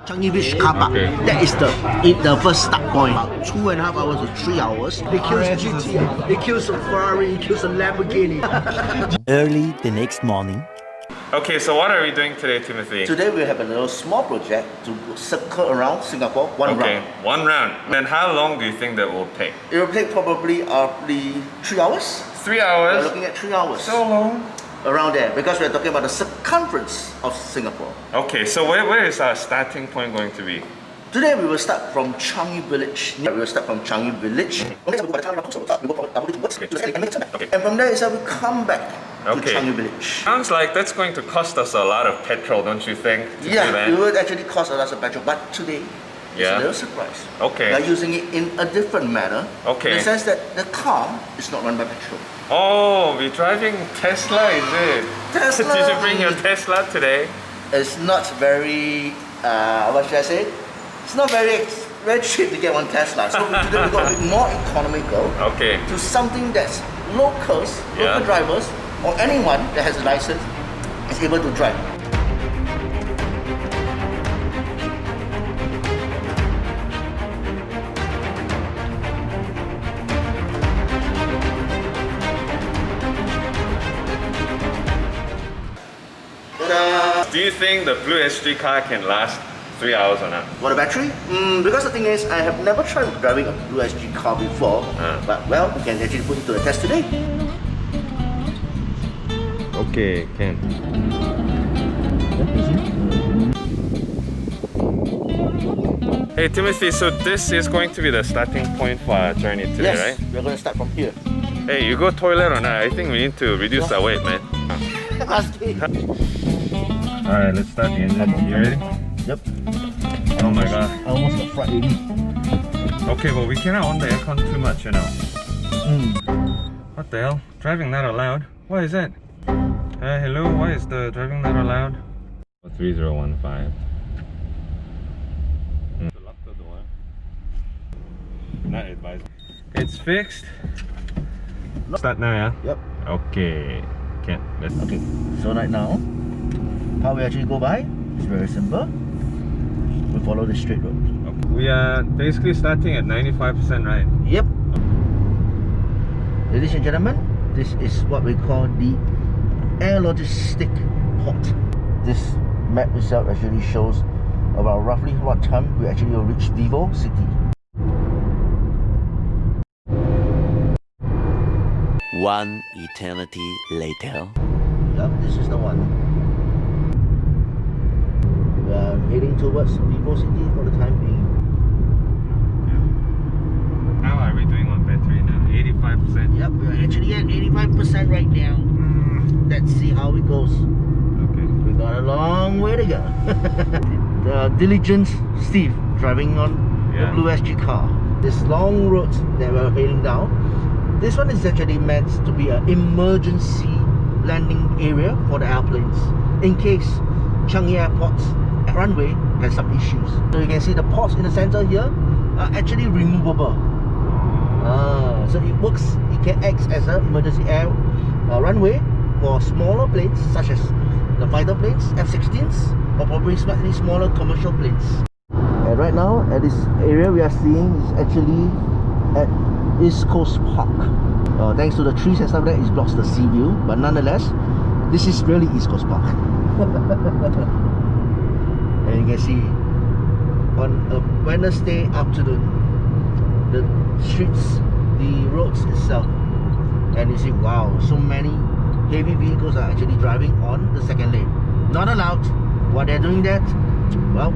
Changi Beach car park. Okay. That is the first start point. 2.5 hours to 3 hours. They kill GT, they kill some Ferrari, they kill some Lamborghini. Early the next morning. Okay, so what are we doing today, Timothy? Today we have a little small project to circle around Singapore one Okay, round. one round. And how long do you think that will take? It will take probably 3 hours. 3 We're hours? looking at 3 hours. So long? Around there, because we're talking about the circumference of Singapore. Okay, so where is our starting point going to be? Today we will start from Changi Village. We will start from Changi Village. Okay. And from there we come back to Okay. Changi Village. Sounds like that's going to cost us a lot of petrol, don't you think? to do Yeah, that? it would actually cost a lot of petrol, but today it's Yeah. a little surprise. Okay. We are using it in a different manner. Okay. In the sense that the car is not run by petrol. Oh, we're driving Tesla, is it? Tesla. Did you bring your Tesla today? It's not very, what should I say? It's not very cheap to get one Tesla. So today we got a bit more economical Okay. to something that's locals, Yeah. local drivers, or anyone that has a license is able to drive. Do you think the BlueSg car can last 3 hours or not? What a battery? Because the thing is, I have never tried driving a BlueSg car before, but well, we can actually put it to the test today. Okay, can. Hey Timothy, so this is going to be the starting point for our journey today, Yes, right? we're going to start from here. Hey, you go toilet or not? I think we need to reduce our weight, man. Alright, let's start the engine. You ready? Yep. Oh my god. I almost got fried already. Okay, but we cannot on the aircon too much, you know. What the hell? Driving not allowed? What is that? Hello, why is the driving not allowed? 3015. Lock the door. Not advised. It's fixed. Start now, yeah? Yep. Okay. Can't. Let's. Okay, so right now, how we actually go by is very simple. We follow the straight road. Okay. We are basically starting at 95%, right? Yep. Ladies and gentlemen, this is what we call the air logistic port. This map itself actually shows about roughly what time we actually will reach Vivo City. One eternity later. Yep, this is the one. We are heading towards Vivo City for the time being. How are we doing on battery now? 85%. Yep, we are actually at 85% right now. Let's see how it goes. Okay. We got a long way to go. The diligent Steve driving on Yeah. the BlueSg car. This long road that we're heading down, this one is actually meant to be an emergency landing area for the airplanes in case Changi Airport's runway has some issues. So you can see the ports in the center here are actually removable. So it works, it can act as an emergency air runway for smaller planes such as the fighter planes, F-16s, or probably slightly smaller commercial planes. And right now at this area we are seeing is actually at East Coast Park. Thanks to the trees and stuff like that, it blocks the sea view, but nonetheless, this is really East Coast Park. And you can see on a Wednesday afternoon, the streets, the roads itself, and you see, wow, so many heavy vehicles are actually driving on the second lane. Not allowed. Why they're doing that? Well,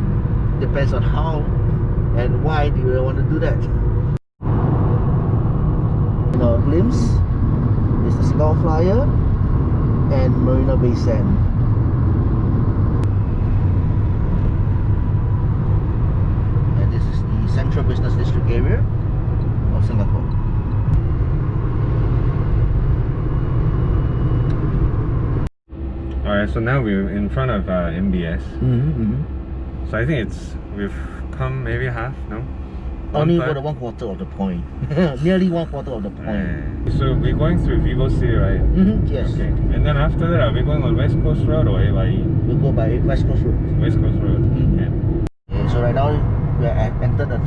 depends on how and why do you want to do that. In our glimpse is the Singapore Flyer and Marina Bay Sand. And this is the Central Business District area of Singapore. Alright, so now we're in front of MBS. So I think we've come maybe half, no? Only One for third? the 1/4 of the point. Nearly 1/4 of the point. So we're going through Vivo City, right? Yes. Okay. And then after that, are we going on West Coast Road or AYE? We'll go by West Coast Road. West Coast Road. Okay.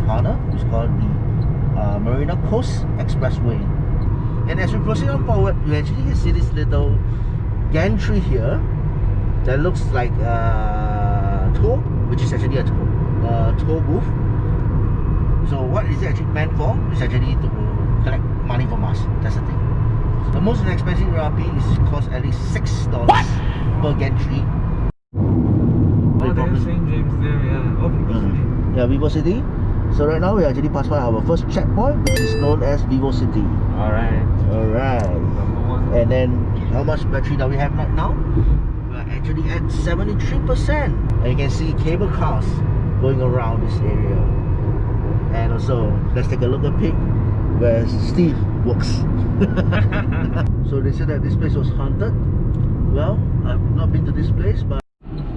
corner, which is called the Marina Coast Expressway. And as we proceed on forward, you actually can see this little gantry here that looks like a toll, which is actually a toll booth. So what is it actually meant for? It's actually to collect money from us. That's the thing. So the most expensive ERP is cost at least $6 per gantry. Oh, there's St. James there, yeah. Oh, Vivo City. Yeah, Vivo City. So right now we actually passed by our first checkpoint, which is known as Vivo City. Alright. Number one. And then how much battery do we have right now? We're actually at 73%. And you can see cable cars going around this area. And also, let's take a look at Pig, where Steve works. So they said that this place was haunted. Well, I've not been to this place, but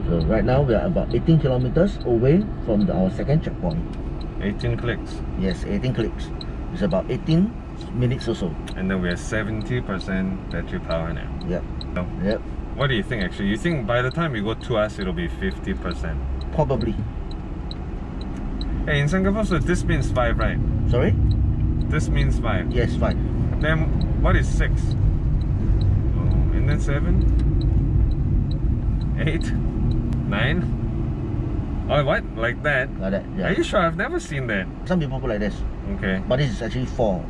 so right now we are about 18 kilometers away from our second checkpoint. 18 clicks. Yes, 18 clicks. It's about 18 minutes or so. And then we're 70% battery power now. Yep. Oh. Yep. What do you think actually? You think by the time we go to us, it'll be 50%? Probably. Hey, in Singapore, so this means 5, right? Sorry? This means 5. Yes, 5. Then what is 6? Oh, and then 7? 8? 9? Oh, what? Like that? Like that, yeah. Are you sure? I've never seen that. Some people put like this. Okay. But this is actually 4.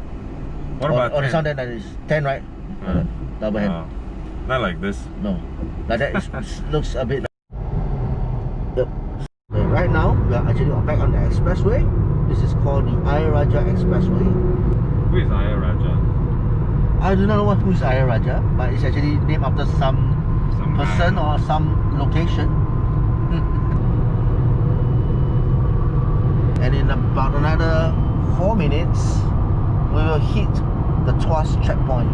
What about on the 10? sound that is 10, right? Double hand. Oh, not like this. No. Like that looks a bit like... Yep. So right now, we are actually back on the expressway. This is called the Ayer Rajah Expressway. Who is Ayer Rajah? I do not know who is Ayer Rajah, but it's actually named after some person guy. or some location. And in about another 4 minutes, we will hit the Tuas checkpoint.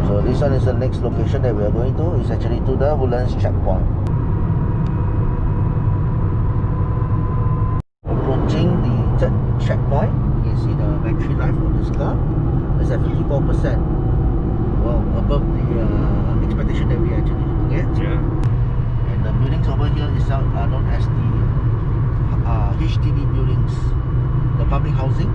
So this one is the next location that we are going to. It's actually to the Woodlands Checkpoint. Approaching the third checkpoint, you can see the battery life of this car is at 54%. Well, above the expectation that we actually looking at. Yeah. And the buildings over here is known as the HDB buildings, the public housing.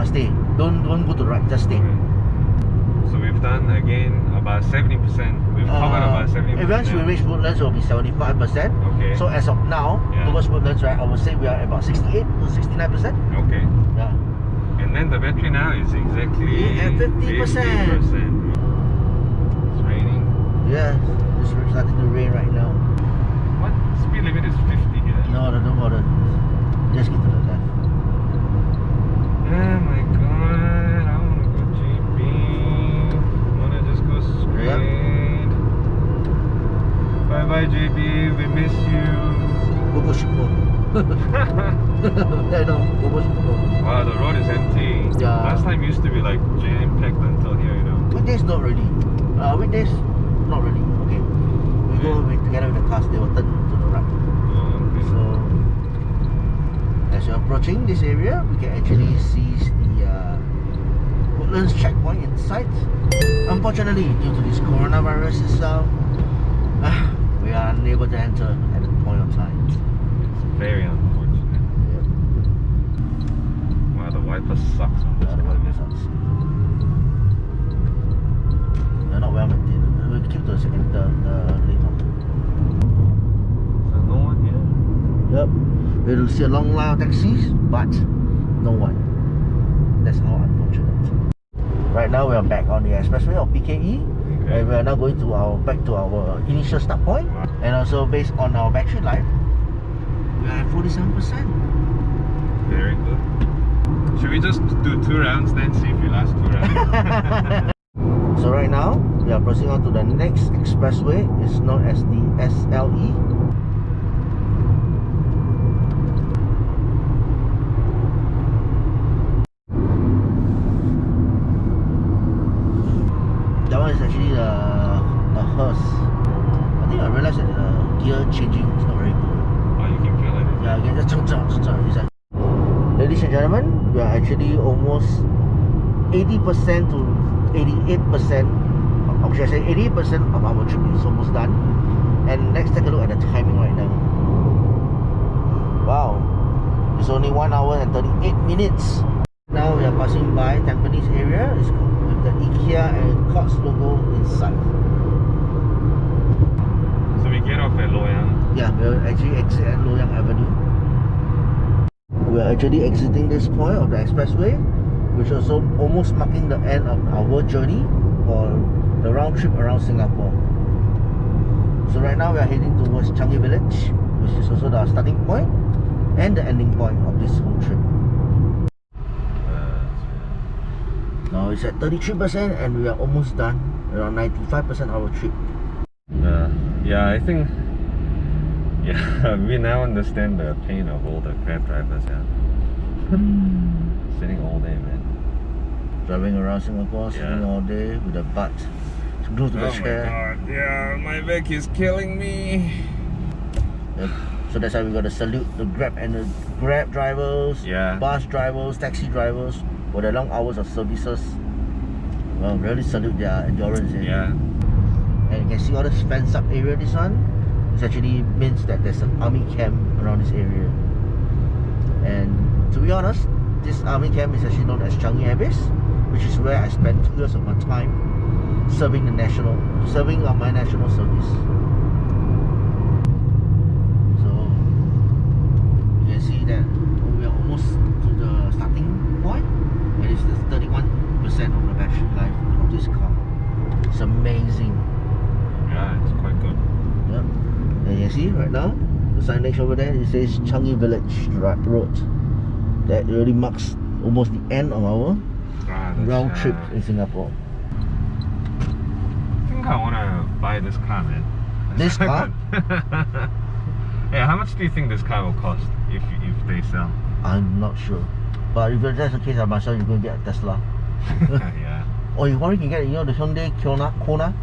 Stay. Don't go to the right. Just stay. Okay. So we've done again about 70%. We've covered about 70%. Once we reach Woodlands, it will be 75%. Okay. So as of now, towards Woodlands, right, I would say we are about 68 to 69%. Okay. Yeah. And then the battery now is exactly at 50%. It's raining. Yes, it's starting to rain right now. What? Speed limit is 50 here. No, don't bother. Just get to the left. Oh my god, I wanna go GP. Wanna just go straight. Yep. Bye bye JB, we miss you. Go Shippo. Yeah, no, go Shippo. Wow, the road is empty. Yeah. Last time used to be like jam-packed until here, you know. Weekdays not really. Weekdays not really. Okay. We go together with the cars, they will turn to the right. Oh, okay. So as you're approaching this area, we can actually see the Woodlands Checkpoint in sight. Unfortunately, due to this coronavirus itself, we are unable to enter at that point of time. It's very unfortunate. Yep. Wow, the wiper sucks on this The one. wiper sucks. They're not well maintained. We'll keep the second, the later. So no one here? Yep. We'll see a long line of taxis, but no one. That's how unfortunate. Right now we are back on the expressway of PKE, and we are now going to back to our initial start point. And also based on our battery life, we are at 47%. Very good. Should we just do 2 rounds then, see if we last 2 rounds? So right now we are proceeding on to the next expressway. It's known as the SLE. That one is actually a hearse. I think I realized that the gear changing is not very good. Oh, you can feel it. Yeah, you can just and gentlemen, we are actually almost 80% to 88%, or should I say 80% of our trip is almost done. And let's take a look at the timing right now. Wow, it's only 1 hour and 38 minutes. Now we are passing by Tampines area. It's with the IKEA and Cots logo inside. So we get off at Loyang. Yeah, we'll actually exit at Loyang Avenue. We're actually exiting this point of the expressway, which is also almost marking the end of our journey for the round trip around Singapore. So right now we are heading towards Changi Village, which is also the starting point and the ending point of this whole trip. Now it's at 33% and we are almost done, around 95% of our trip. Yeah, I think we now understand the pain of all the Grab drivers. Sitting all day, man. Driving around Singapore, sitting all day with a butt glued to the chair. My god, yeah, my back is killing me. Yep. So that's why we got to salute the Grab and the Grab drivers, bus drivers, taxi drivers for their long hours of services. Well, really salute their endurance. Yeah. And you can see all this fenced up area. This one, it actually means that there's an army camp around this area. And to be honest, this army camp is actually known as Changi Air Base, which is where I spent 2 years of my time serving my national service. So you can see that we are almost to the starting point, and it's the 31% of the battery life of this car. It's amazing. Yeah, it's quite good. Yep. And you see right now, the signage over there, it says Changi Village Road. That really marks almost the end of our round trip in Singapore. I think I want to buy this car, man. This car? Yeah, how much do you think this car will cost if they sell? I'm not sure. But if that's the case, I'm sure you're going to get a Tesla. Yeah. Or you probably can get, the Hyundai Kona.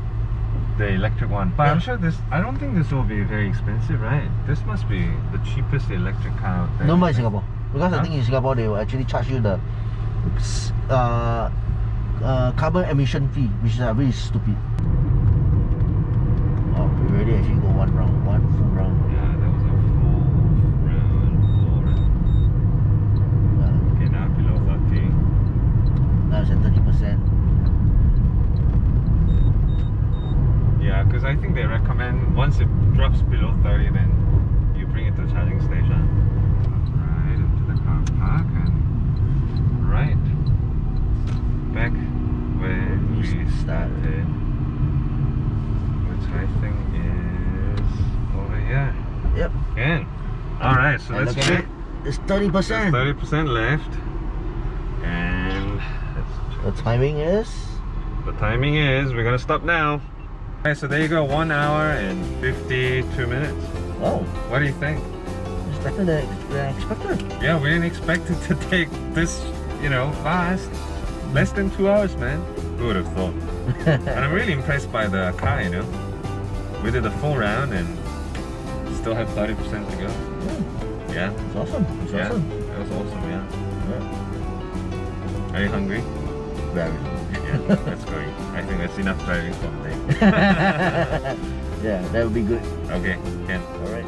The electric one. But I'm sure I don't think this will be very expensive, right? This must be the cheapest electric car out there. No more in Singapore. Because I think in Singapore, they will actually charge you the carbon emission fee, which is really stupid. Oh, we already actually go one full round. Yeah, that was a full round. Okay, now below 30. Now it's at 30%. Yeah, because I think they recommend once it drops below 30, then you bring it to the charging station. Right into the car park and right back where we started, which I think is over here. Yep. Again. Alright, so And that's look at it. it. It's 30%. There's 30% left. And The timing is? we're gonna stop now. Okay, so there you go, 1 hour and 52 minutes. Oh, What do you think? it's better than expected. Yeah, we didn't expect it to take this, fast. Less than 2 hours, man. Who would have thought? And I'm really impressed by the car, We did a full round and still have 30% to go. Yeah. It's awesome. It's awesome. It was awesome, yeah. Yeah. Are you hungry? Very. Yeah, let's go eat. I think that's enough driving for the day. Yeah, that would be good. Okay, Ken. Alright.